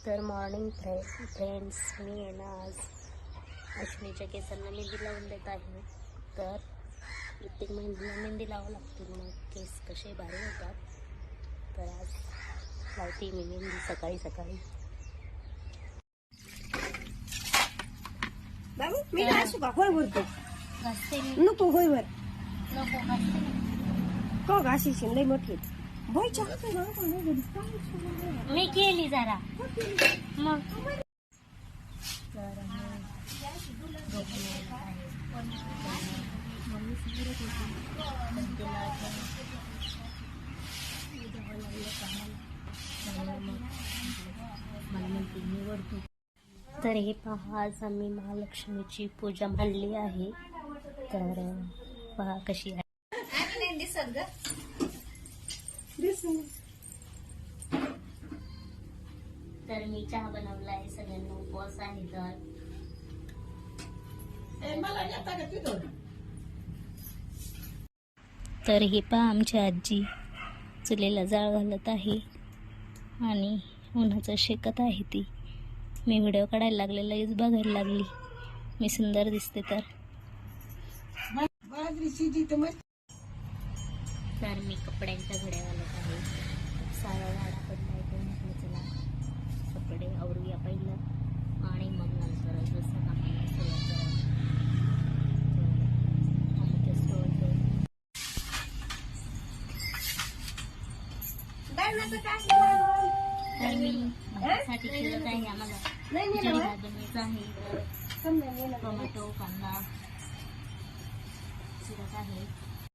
तर morning friends, मी आहे ना आज अश्विनीच्या केसांना मेहंदी लावून देत आहे. तर प्रत्येक मेहंदीला मेहंदी लावावं लागते, मग केस कसे भारी होतात. तर आज लावते मी मेहंदी सकाळी सकाळी. बाबू मी असू का होय बोलतो घासते मी, नको होय वर नको घासते का घाशी शिंदे मोठी बोय चहा पे मी केली जरा मग. तर तर हे पहा, आज आम्ही महालक्ष्मीची पूजा मांडली आहे. तर पहा कशी आहे. तर मी चहा बनवला आहे, सगळ्यांना उपवास आहे. तर हे पहा, आमची आजी चुलीला जाळ घालत आहे आणि उन्हाचं शेकत आहे ती. मी व्हिडिओ काढायला लागले, लगेच बघायला लागली मी सुंदर दिसते तर. तर मी कपड्यांच्या घड्या घालत आहे. सारा गाडा पडलाय, तो म्हटलं चला कपडे आवरूया पहिलं आणि मग नंतर दुसरं कामाला सुरुवात तर मी साठी चिरत आहे. आम्हाला खिचडी भात बनवायचा आहे. टोमॅटो कांदा चिरत आहे.